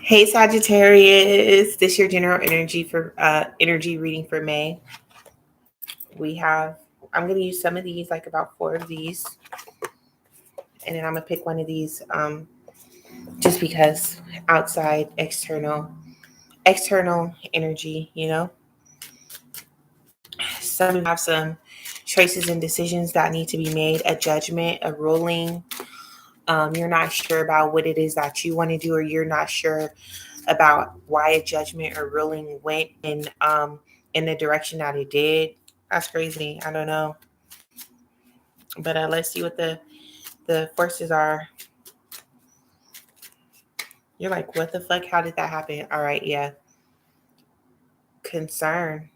Hey Sagittarius, this your general energy for energy reading for May. We have I'm gonna use some of these, like about four of these, and then I'm gonna pick one of these just because outside, external energy, Some of you have some choices and decisions that need to be made, a judgment, a ruling. You're not sure about what it is that you want to do, or you're not sure about why a judgment or ruling went in the direction that it did. That's crazy. I don't know, but let's see what the forces are. You're like, what the fuck? How did that happen? All right, yeah. Concern.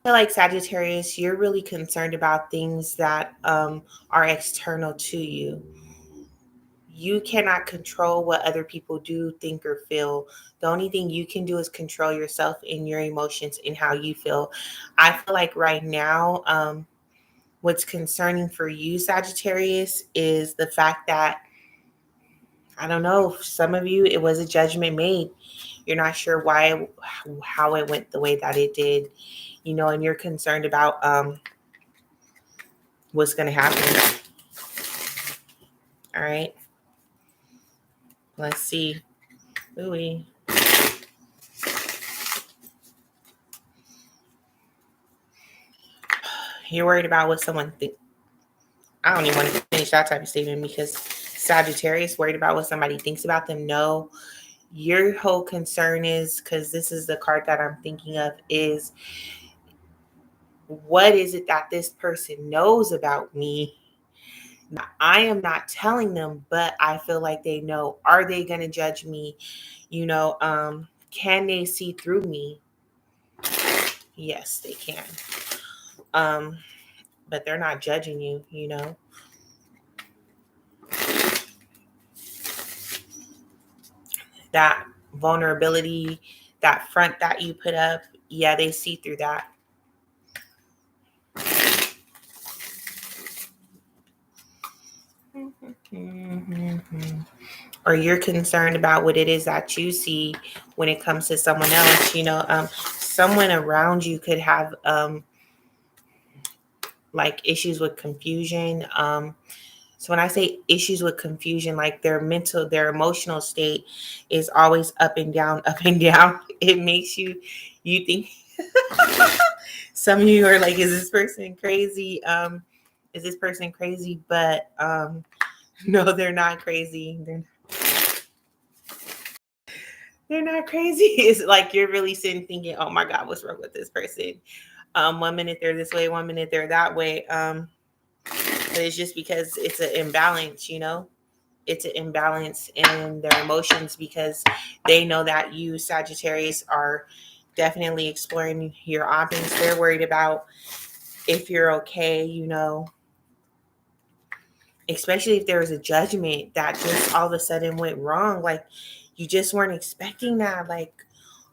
I feel like Sagittarius, you're really concerned about things that are external to you. You cannot control what other people do, think, or feel. The only thing you can do is control yourself and your emotions and how you feel. I feel like right now, what's concerning for you, Sagittarius, is the fact that, I don't know, some of you, it was a judgment made. You're not sure how it went the way that it did, and you're concerned about what's going to happen. All right. Let's see. Ooh. You're worried about what someone thinks. I don't even want to finish that type of statement because Sagittarius worried about what somebody thinks about them. No, your whole concern is, because this is the card that I'm thinking of, is what is it that this person knows about me? Now, I am not telling them, but I feel like they know. Are they going to judge me? Can they see through me? Yes, they can. But they're not judging you. That vulnerability, that front that you put up, yeah, they see through that. Or you're concerned about what it is that you see when it comes to someone else. Someone around you could have like issues with confusion. So when I say issues with confusion, like their emotional state is always up and down, up and down. It makes you think. Some of you are like, is this person crazy? Is this person crazy? But no, they're not crazy. They're not crazy. It's like you're really sitting thinking, oh my God, what's wrong with this person? 1 minute they're this way, 1 minute they're that way. But it's just because it's an imbalance. It's an imbalance in their emotions because they know that you, Sagittarius, are definitely exploring your options. They're worried about if you're okay, especially if there was a judgment that just all of a sudden went wrong. Like you just weren't expecting that. Like,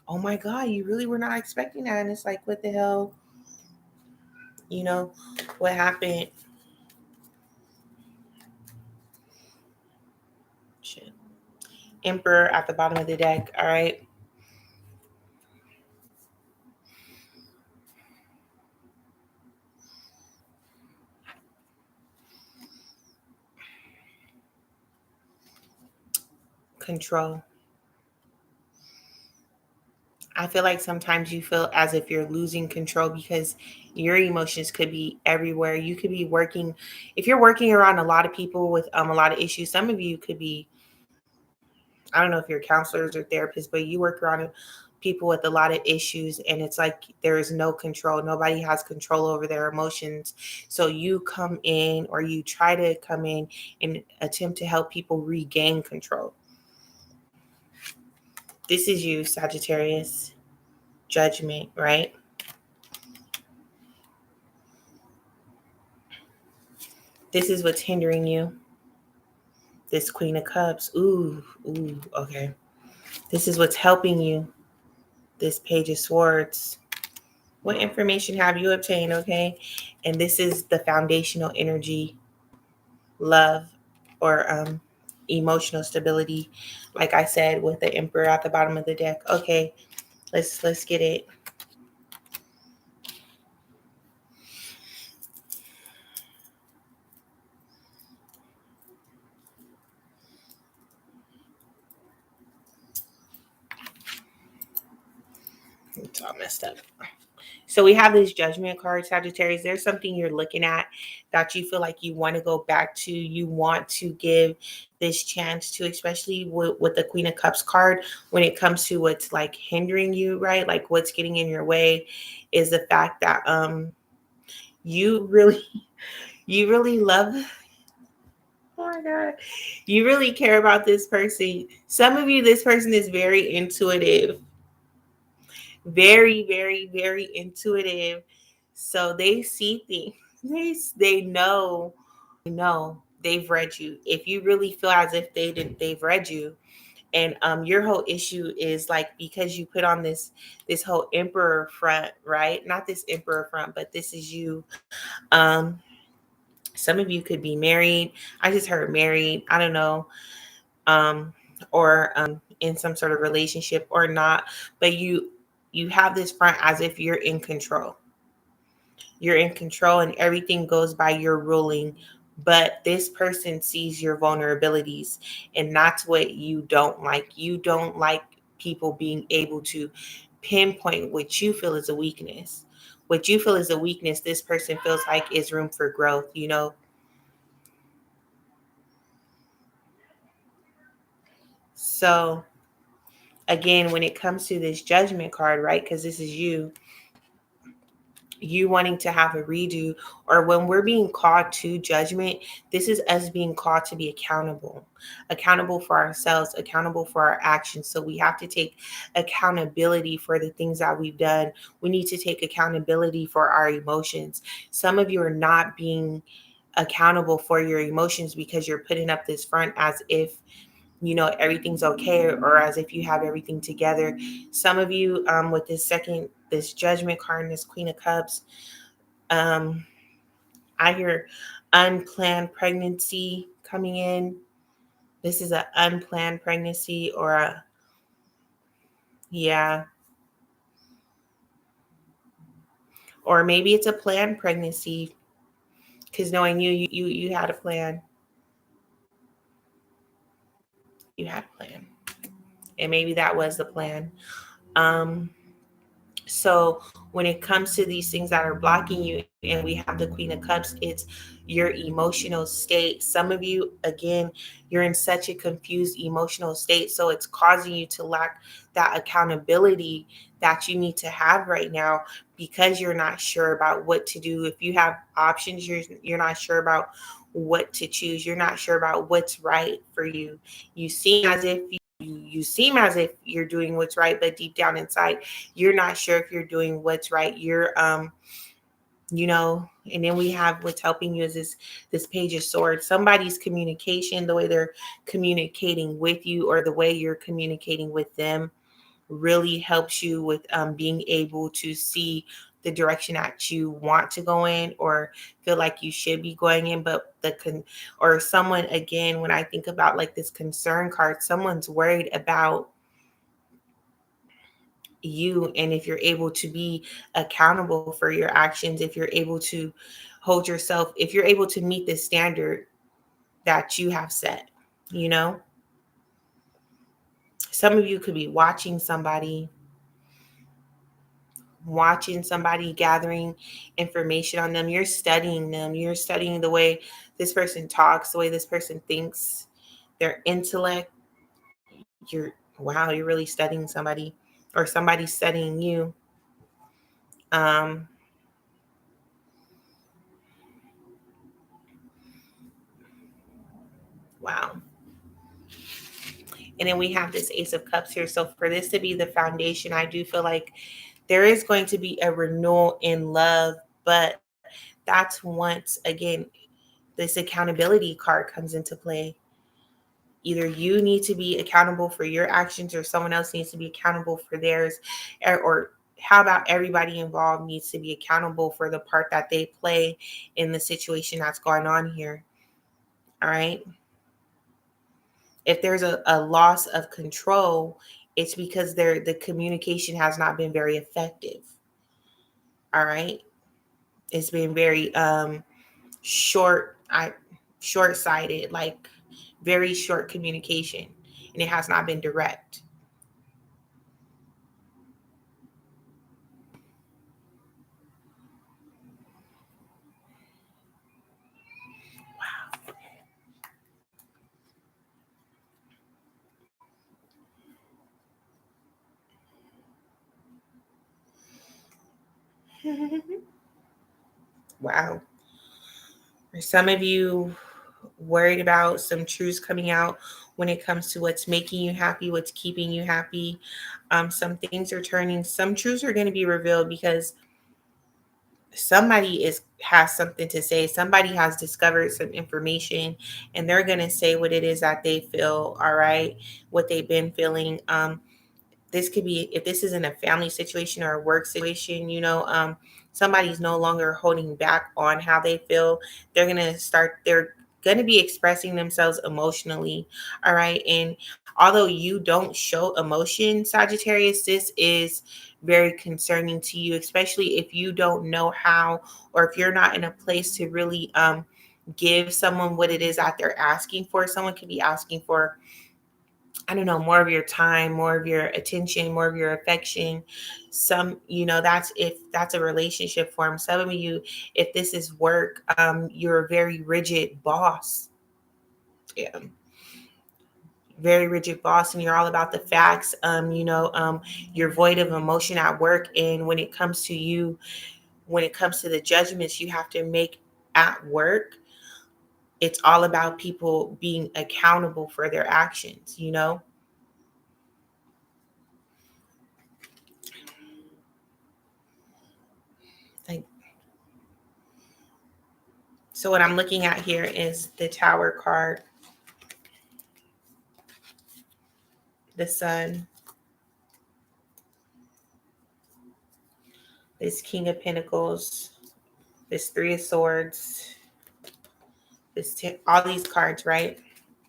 oh my God, you really were not expecting that. And it's like, what the hell? What happened? Shit. Emperor at the bottom of the deck. All right. Control. I feel like sometimes you feel as if you're losing control because your emotions could be everywhere. You could be working, if you're working around a lot of people with a lot of issues. Some of you could be, I don't know if you're counselors or therapists, but you work around people with a lot of issues, and it's like there is no control. Nobody has control over their emotions. So you come in, or you try to come in and attempt to help people regain control. This is you, Sagittarius. Judgment, right? This is what's hindering you. This Queen of Cups. Ooh, okay. This is what's helping you. This Page of Swords. What information have you obtained, okay? And this is the foundational energy, love. or emotional stability. Like I said, with the Emperor at the bottom of the deck. Okay, let's get it. It's all messed up. So we have this judgment card, Sagittarius. There's something you're looking at that you feel like you want to go back to. You want to give this chance to, especially with the Queen of Cups card, when it comes to what's like hindering you, right? Like what's getting in your way is the fact that you really you really love, oh my God, you really care about this person. Some of you, this person is very intuitive, very intuitive. So they see things. They know they've read you. If you really feel as if they've read you, and your whole issue is like because you put on this whole emperor front, right? Not this emperor front, but this is you. Um, some of you could be married. I just heard married. I don't know. Or in some sort of relationship or not, but you have this front as if you're in control. You're in control and everything goes by your ruling, but this person sees your vulnerabilities, and that's what you don't like. You don't like people being able to pinpoint what you feel is a weakness. What you feel is a weakness, this person feels like is room for growth, you know? So again, when it comes to this judgment card, right? Because this is you wanting to have a redo, or when we're being called to judgment, this is us being called to be accountable for ourselves, accountable for our actions. So we have to take accountability for the things that we've done. We need to take accountability for our emotions. Some of you are not being accountable for your emotions because you're putting up this front as if everything's okay, or as if you have everything together. Some of you, with this judgment card and this Queen of Cups, um I hear unplanned pregnancy coming in. This is an unplanned pregnancy, or a, yeah, or maybe it's a planned pregnancy, because knowing you had a plan. You had a plan, and maybe that was the plan. um So when it comes to these things that are blocking you, and we have the Queen of Cups, it's your emotional state. Some of you, again, you're in such a confused emotional state. So it's causing you to lack that accountability that you need to have right now, because you're not sure about what to do. If you have options, you're not sure about what to choose. You're not sure about what's right for you. You seem as if you're doing what's right, but deep down inside, you're not sure if you're doing what's right. And then we have what's helping you is this Page of Swords. Somebody's communication, the way they're communicating with you, or the way you're communicating with them, really helps you with being able to see the direction that you want to go in, or feel like you should be going in. But or someone, again, when I think about like this concern card, someone's worried about you, and if you're able to be accountable for your actions, if you're able to hold yourself, if you're able to meet the standard that you have set. you know some of you could be watching somebody, gathering information on them. You're studying them. You're studying the way this person talks, the way this person thinks, their intellect. You're really studying somebody, or somebody studying you. um wow. And then we have this Ace of Cups here. So for this to be the foundation, I do feel like there is going to be a renewal in love, but that's once again this accountability card comes into play. Either you need to be accountable for your actions, or someone else needs to be accountable for theirs, or how about everybody involved needs to be accountable for the part that they play in the situation that's going on here. All right. If there's a loss of control, it's because the communication has not been very effective. All right. It's been very short I short sighted, like very short communication, and it has not been direct. Wow. Are some of you worried about some truths coming out when it comes to what's making you happy, what's keeping you happy? Some things are turning, some truths are going to be revealed because somebody is has something to say. Somebody has discovered some information, and they're going to say what it is that they feel. All right, what they've been feeling. This could be, if this isn't a family situation or a work situation, somebody's no longer holding back on how they feel. They're going to be expressing themselves emotionally. All right. And although you don't show emotion, Sagittarius, this is very concerning to you, especially if you don't know how, or if you're not in a place to really give someone what it is that they're asking for. Someone could be asking for, I don't know, more of your time, more of your attention, more of your affection. That's if that's a relationship form. Some of you, if this is work, you're a very rigid boss. Yeah. Very rigid boss, and you're all about the facts. You're void of emotion at work. And when it comes to the judgments you have to make at work, it's all about people being accountable for their actions. Like, so what I'm looking at here is the Tower card, the Sun, this King of Pentacles, this Three of Swords, all these cards, right?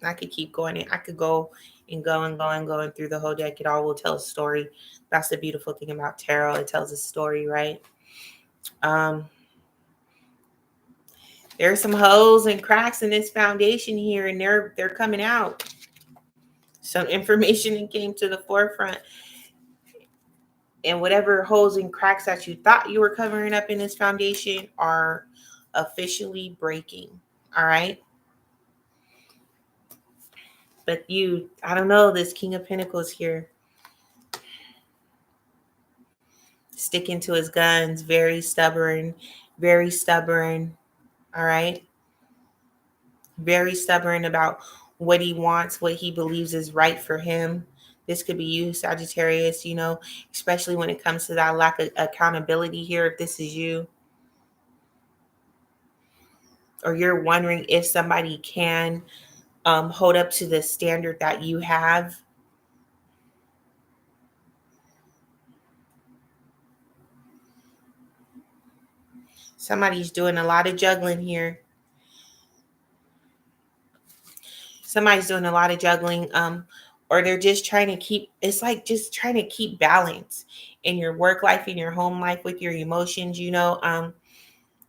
I could keep going. I could go and go and go and going through the whole deck. It all will tell a story. That's the beautiful thing about tarot. It tells a story, right? Um, there's some holes and cracks in this foundation here, and they're coming out. Some information came to the forefront, and whatever holes and cracks that you thought you were covering up in this foundation are officially breaking. All right. But I don't know, this King of Pentacles here, sticking to his guns, very stubborn, very stubborn. All right. Very stubborn about what he wants, what he believes is right for him. This could be you, Sagittarius, especially when it comes to that lack of accountability here. If this is you, or you're wondering if somebody can hold up to the standard that you have. Somebody's doing a lot of juggling here. Somebody's doing a lot of juggling, or they're just trying to keep, it's like just trying to keep balance in your work life, in your home life, with your emotions,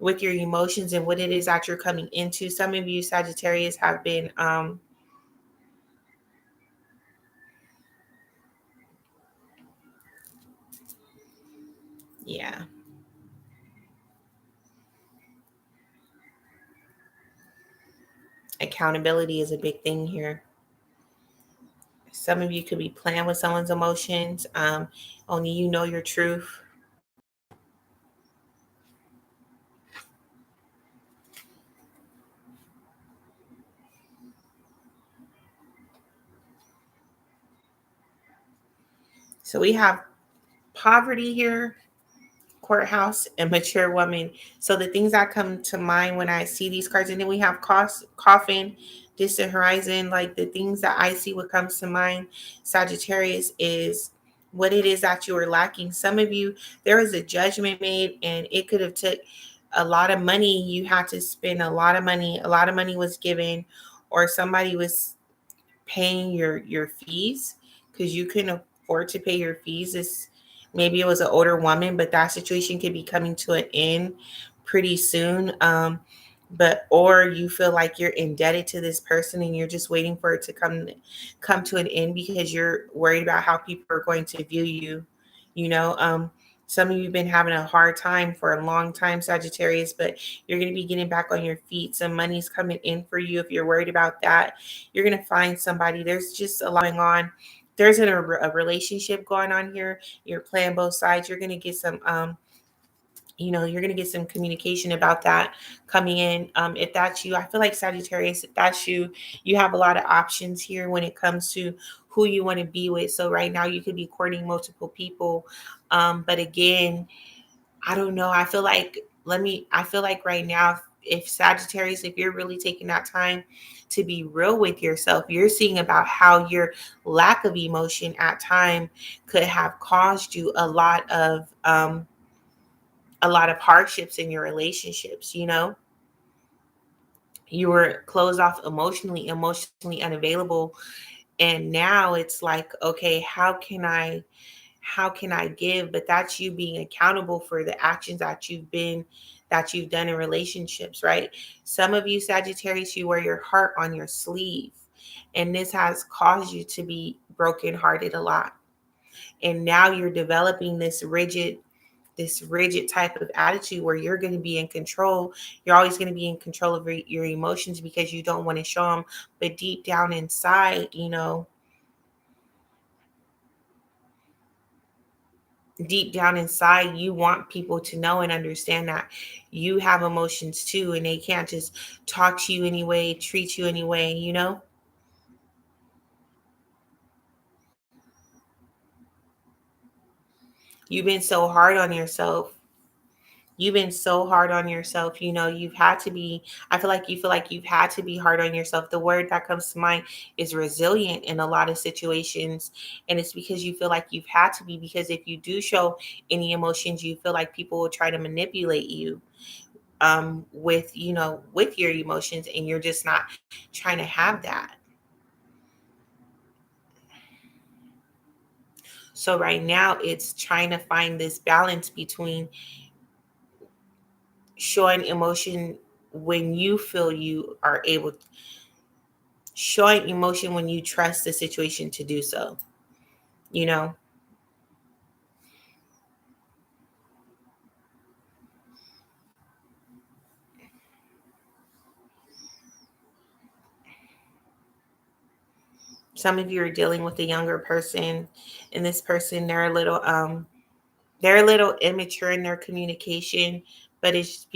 with your emotions and what it is that you're coming into. Some of you Sagittarius have been, yeah, accountability is a big thing here. Some of you could be playing with someone's emotions. Only you know your truth. So we have poverty here, courthouse, and mature woman. So the things that come to mind when I see these cards, and then we have coffin, distant horizon. Like the things that I see, what comes to mind, Sagittarius, is what it is that you are lacking. Some of you, there was a judgment made, and it could have took a lot of money. You had to spend a lot of money. A lot of money was given, or somebody was paying your fees because you couldn't afford to pay your fees. This maybe it was an older woman, but that situation could be coming to an end pretty soon. But or you feel like you're indebted to this person and you're just waiting for it to come to an end because you're worried about how people are going to view you. You know, some of you have been having a hard time for a long time, Sagittarius, but you're going to be getting back on your feet. Some money's coming in for you. If you're worried about that, you're going to find somebody. There's just a lot going on. There's a relationship going on here. You're playing both sides. You're going to get some you're going to get some communication about that coming in. If that's you, I feel like Sagittarius, if that's you, you have a lot of options here when it comes to who you want to be with. So right now you could be courting multiple people. But again, I don't know. I feel like right now, if Sagittarius, if you're really taking that time to be real with yourself, you're seeing about how your lack of emotion at time could have caused you a lot of hardships in your relationships. You were closed off emotionally unavailable, and now it's like, okay, how can I give? But that's you being accountable for the actions that you've done in relationships, right? Some of you Sagittarius, you wear your heart on your sleeve, and this has caused you to be brokenhearted a lot. And now you're developing this rigid type of attitude where you're going to be in control. You're always going to be in control of your emotions because you don't want to show them. But deep down inside, you want people to know and understand that you have emotions too, and they can't just talk to you anyway, treat you anyway. You've been so hard on yourself. You've been so hard on yourself. You've had to be, I feel like you've had to be hard on yourself. The word that comes to mind is resilient in a lot of situations. And it's because you feel like you've had to be, because if you do show any emotions, you feel like people will try to manipulate you with your emotions, and you're just not trying to have that. So right now it's trying to find this balance between showing emotion when you feel you are able, showing emotion when you trust the situation to do so. You know, some of you are dealing with a younger person, and this person, they're a little immature in their communication, but it's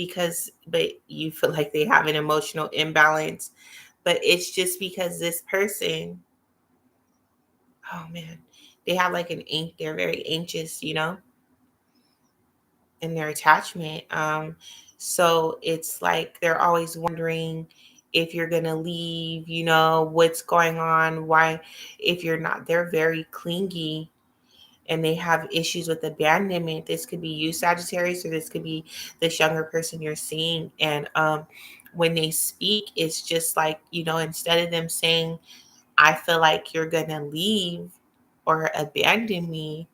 but you feel like they have an emotional imbalance. But it's just because this person, oh man, they have like they're very anxious, in their attachment. So it's like they're always wondering if you're gonna leave, what's going on, why, if you're not, they're very clingy, and they have issues with abandonment. This could be you, Sagittarius, or this could be this younger person you're seeing. And when they speak, it's just like, instead of them saying, I feel like you're gonna leave or abandon me,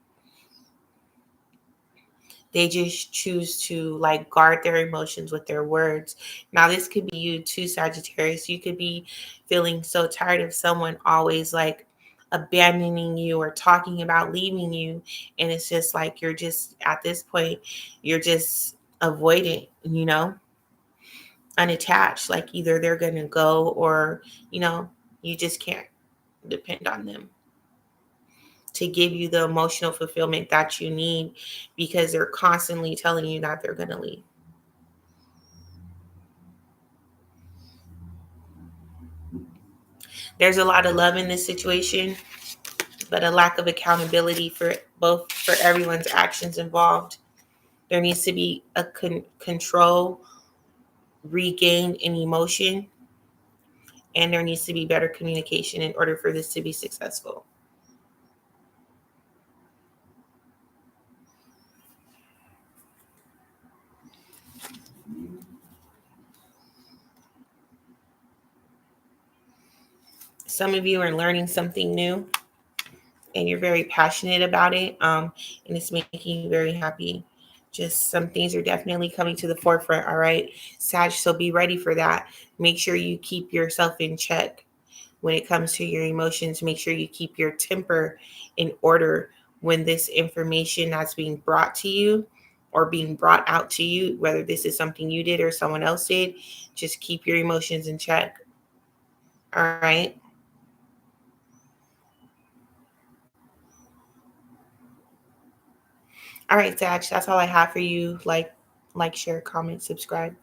they just choose to like guard their emotions with their words. Now, this could be you too, Sagittarius. You could be feeling so tired of someone always like abandoning you or talking about leaving you. And it's just like you're just at this point, you're just avoidant, unattached. Like either they're going to go or, you know, you just can't depend on them to give you the emotional fulfillment that you need because they're constantly telling you that they're going to leave. There's a lot of love in this situation, but a lack of accountability for everyone's actions involved. There needs to be a control regained in emotion, and there needs to be better communication in order for this to be successful. Some of you are learning something new and you're very passionate about it, and it's making you very happy. Just some things are definitely coming to the forefront, all right, Sag, so be ready for that. Make sure you keep yourself in check when it comes to your emotions. Make sure you keep your temper in order when this information that's being brought to you or being brought out to you, whether this is something you did or someone else did, just keep your emotions in check, all right? All right, Sag, that's all I have for you. Like, share, comment, subscribe.